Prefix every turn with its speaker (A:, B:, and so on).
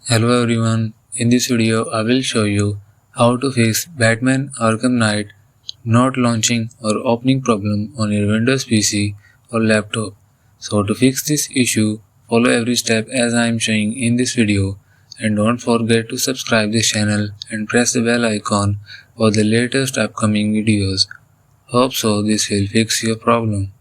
A: Hello everyone, in this video I will show you how to fix Batman Arkham Knight Not Launching or Opening problem on your Windows PC or laptop. So to fix this issue, follow every step as I am showing in this video, and don't forget to subscribe this channel and press the bell icon for the latest upcoming videos. Hope so this will fix your problem.